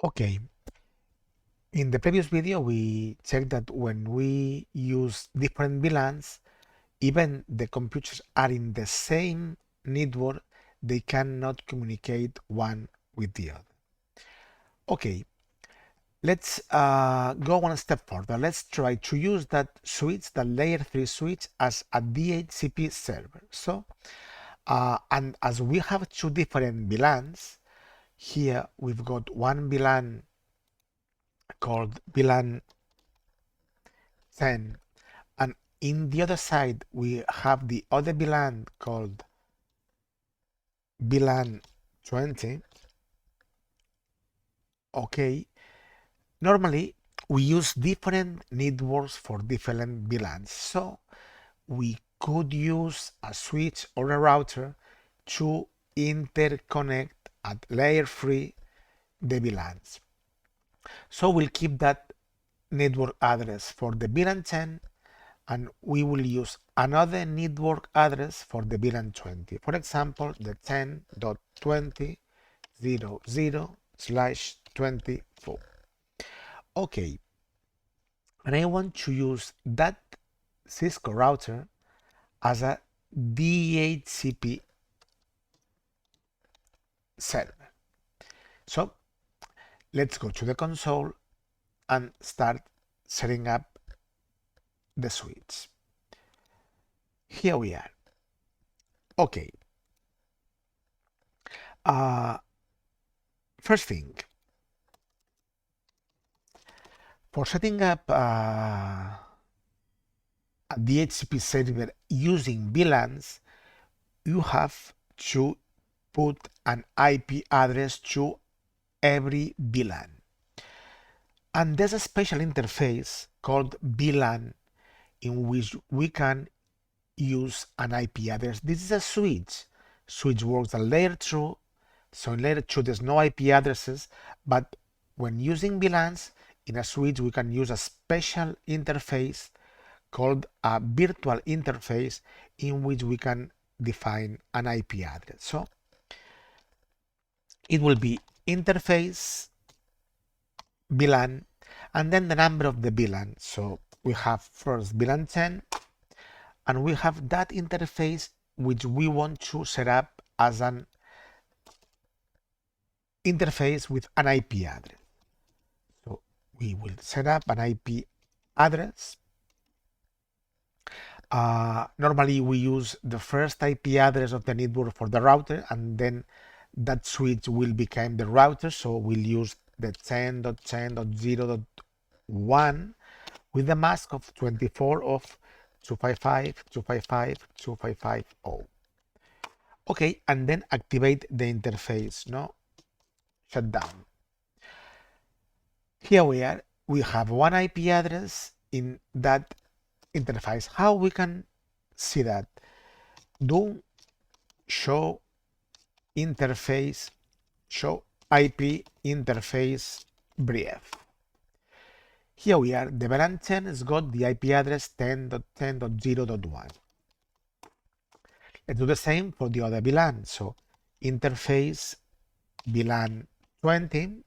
Okay, in the previous video we checked that when we use different VLANs, even the computers are in the same network, they cannot communicate one with the other. Okay, let's go one step further. Let's try to use that switch, the layer 3 switch, as a DHCP server. So, and as we have two different VLANs, here we've got one VLAN called VLAN 10, and in the other side we have the other VLAN called VLAN 20. Okay, normally we use different networks for different VLANs, so we could use a switch or a router to interconnect at layer 3 the VLANs. So we'll keep that network address for the VLAN 10, and we will use another network address for the VLAN 20. For example, the 10.20.00/24. Okay, and I want to use that Cisco router as a DHCP server. So let's go to the console and start setting up the switch. Here we are. Okay. First thing, for setting up a DHCP server using VLANs, you have to put an IP address to every VLAN. And there's a special interface called VLAN in which we can use an IP address. This is a switch. Switch works at layer 2, so in layer 2 there's no IP addresses, but when using VLANs in a switch we can use a special interface called a virtual interface in which we can define an IP address. So it will be interface VLAN and then the number of the VLAN. So we have first VLAN 10, and we have that interface which we want to set up as an interface with an IP address. So we will set up an IP address. Normally we use the first IP address of the network for the router, and then that switch will become the router. So we'll use the 10.10.0.1 with a mask of 24 of 255.255.255.0. Okay, and then activate the interface, no? Shut down. Here we are. We have one IP address in that interface. How we can see that? Do show interface, show IP interface brief. Here we are. The VLAN 10 has got the IP address 10.10.0.1. Let's do the same for the other VLAN. So interface VLAN 20,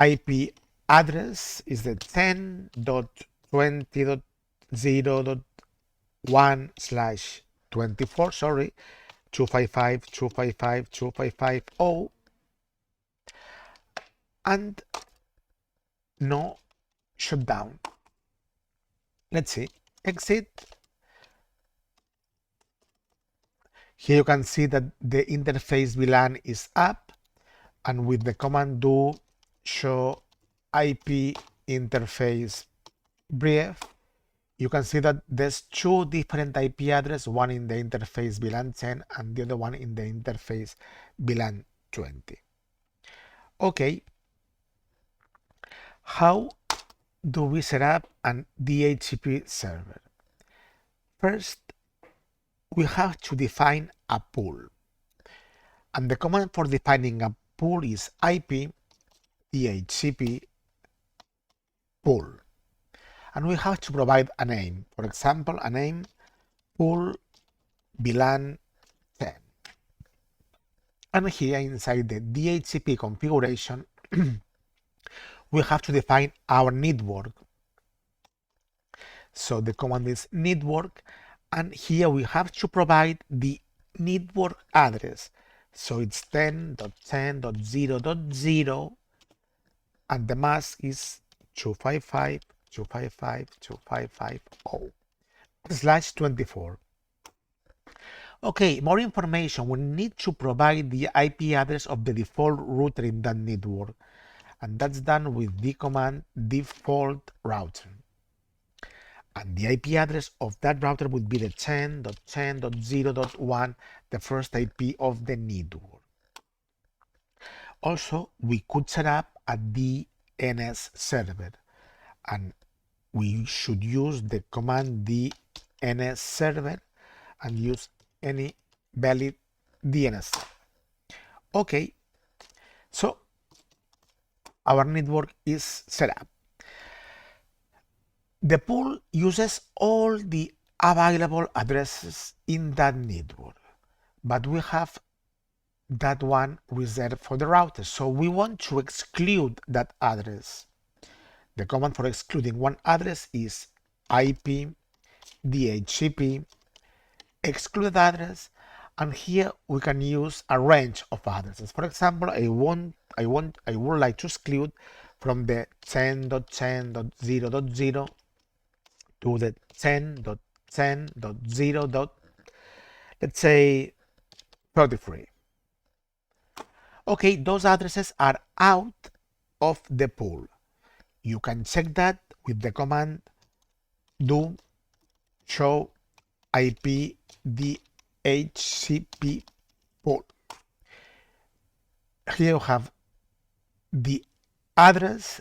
IP address is the 10.20.0.1/24, sorry, 255.255.255.0, and no shutdown. Let's see, exit. Here you can see that the interface VLAN is up, and with the command do show IP interface brief, you can see that there's two different IP addresses, one in the interface VLAN 10 and the other one in the interface VLAN 20. Okay, how do we set up an DHCP server? First, we have to define a pool, and the command for defining a pool is IP DHCP pool, and we have to provide a name. For example, a name pool VLAN 10. And here inside the DHCP configuration, we have to define our network. So the command is network, and here we have to provide the network address. So it's 10.10.0.0, and the mask is 255.255.255.0/24. Okay, more information. We need to provide the IP address of the default router in that network, and that's done with the command default router. And the IP address of that router would be the 10.10.0.1, the first IP of the network. Also, we could set up a DNS server, and we should use the command DNS server and use any valid DNS. Okay, so our network is set up. The pool uses all the available addresses in that network, but we have that one reserved for the router, so we want to exclude that address. The command for excluding one address is IP DHCP excluded address, and here we can use a range of addresses. For example, I would like to exclude from the 10.10.0.0 to the 10.10.0. Let's say 33. Okay, those addresses are out of the pool. You can check that with the command do show IP DHCP pool. Here you have the address,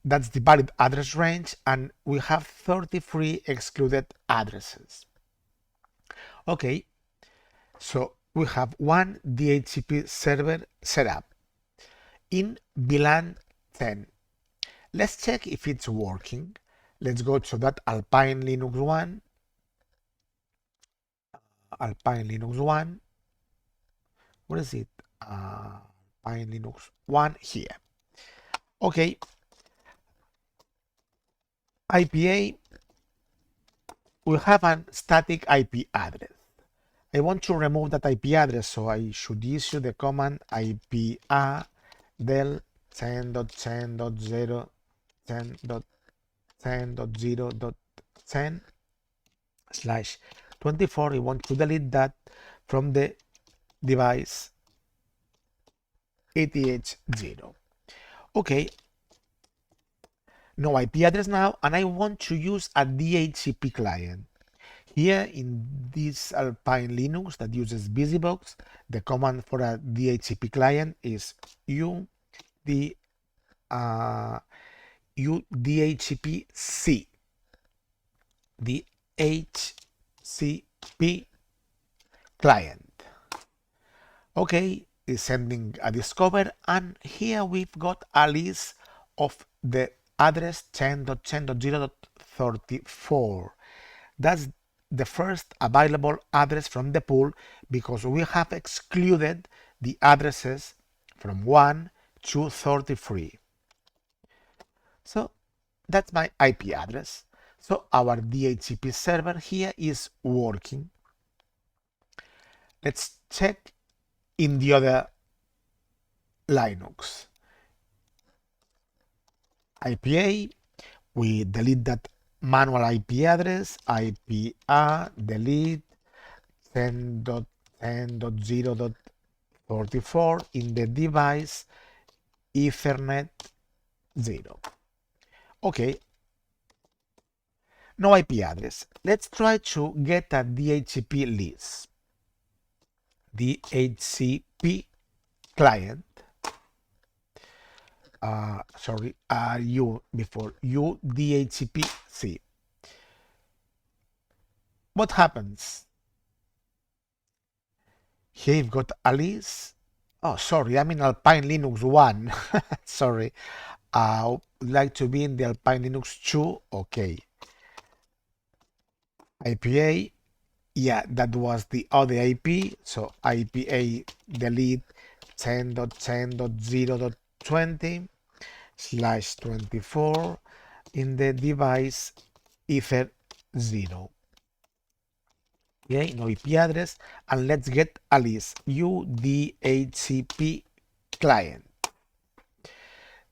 that's the valid address range, and we have 33 excluded addresses. Okay, so we have one DHCP server set up in VLAN 10. Let's check if it's working. Let's go to that Alpine Linux 1. Alpine Linux 1. What is it? Alpine Linux 1 here. Okay. IPA. We have a static IP address. I want to remove that IP address, so I should issue the command IPA del 10.10.0 10.10.0.10/24. I want to delete that from the device ATH0. Okay, no IP address now, and I want to use a DHCP client. Here in this Alpine Linux that uses BusyBox, the command for a DHCP client is udhcp-c. DHCP client. Okay, is sending a discover, and here we've got a list of the address 10.10.0.34. That's the first available address from the pool, because we have excluded the addresses from 1 to 33. So that's my IP address. So our DHCP server here is working. Let's check in the other Linux. IPA, we delete that manual IP address, IPA, delete 10.10.0.44 in the device Ethernet 0. Okay, no IP address. Let's try to get a DHCP list. DHCP client. Sorry, U before UDHCP-C. What happens? Here you've got a list. Oh, sorry, I'm in Alpine Linux 1. Sorry. I would like to be in the Alpine Linux 2. Okay. IPA Yeah, that was the other IP. So IPA delete 10.10.0.20/24 in the device ether 0. Okay, no IP address, and let's get a list. UDHCP client.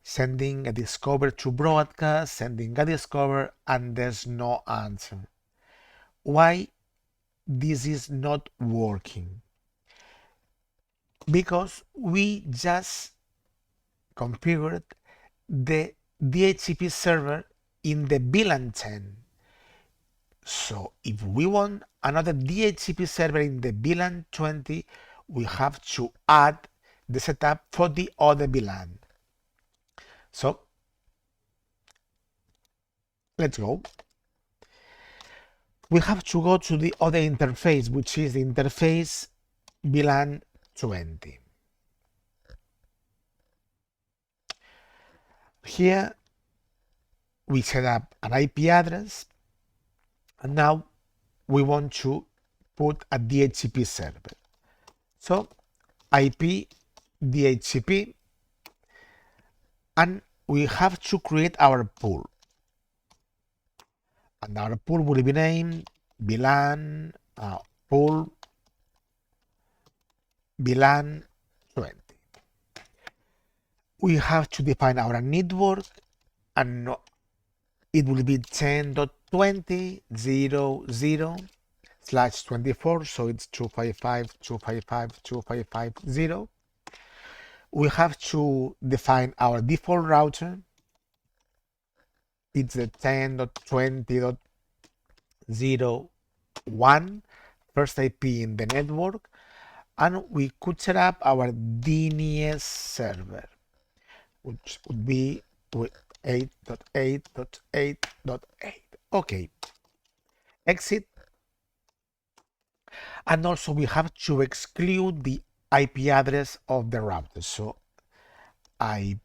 Sending a discover to broadcast, sending a discover, and there's no answer. Why this is not working? Because we just configured the DHCP server in the VLAN 10. So if we want another DHCP server in the VLAN 20, we have to add the setup for the other VLAN. So let's go. We have to go to the other interface, which is the interface VLAN 20. Here we set up an IP address, and now we want to put a DHCP server. So IP DHCP, and we have to create our pool. And our pool will be named VLAN pool VLAN 20. We have to define our network, and it will be 10.20.0.0/24, so it's 255.255.255.0. We have to define our default router. It's the 10.20.0.1, first IP in the network, and we could set up our DNS server, which would be 8.8.8.8. Okay, exit. And also we have to exclude the IP address of the router. So IP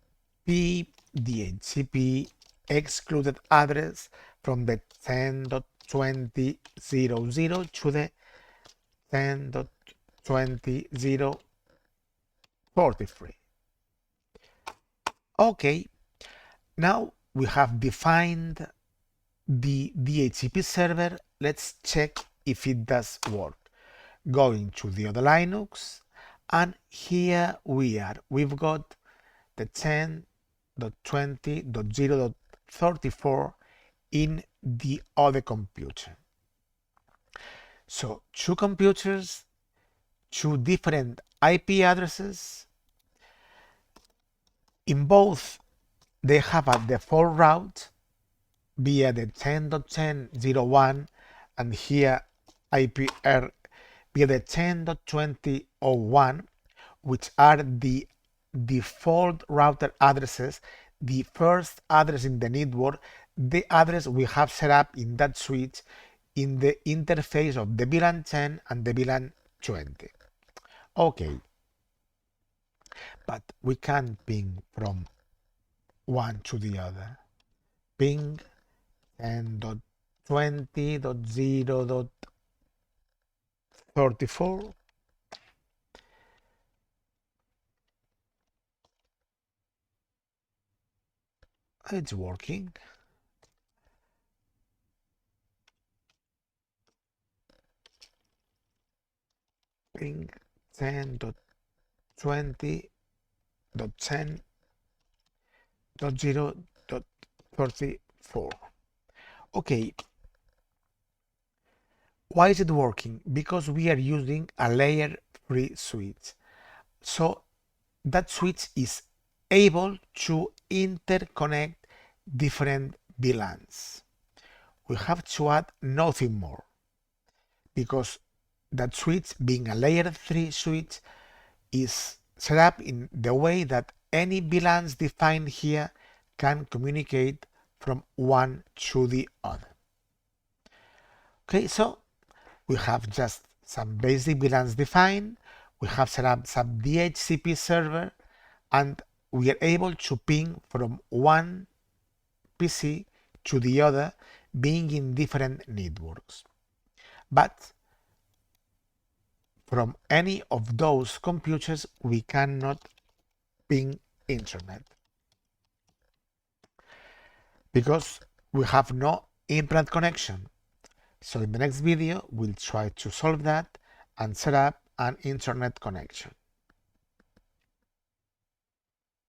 DHCP excluded address from the 10.20.0.0 to the 10.20.0.43. Okay, now we have defined the DHCP server. Let's check if it does work. Going to the other Linux, and here we are. We've got the 10.20.0.34 in the other computer. So two computers, two different IP addresses. In both, they have a default route via the 10.10.0.1, and here IPR via the 10.20.0.1, which are the default router addresses, the first address in the network, the address we have set up in that switch in the interface of the VLAN 10 and the VLAN 20. Okay, but we can ping from one to the other. Ping 10.20.0.34. It's working. Ping 10.20.10.0.34. Okay, why is it working? Because we are using a layer 3 switch. So that switch is able to interconnect different VLANs. We have to add nothing more, because that switch, being a layer 3 switch, is set up in the way that any VLANs defined here can communicate from one to the other. Okay, so we have just some basic VLANs defined, we have set up some DHCP server, and we are able to ping from one PC to the other, being in different networks. But from any of those computers we cannot ping internet because we have no internet connection. So in the next video we'll try to solve that and set up an internet connection.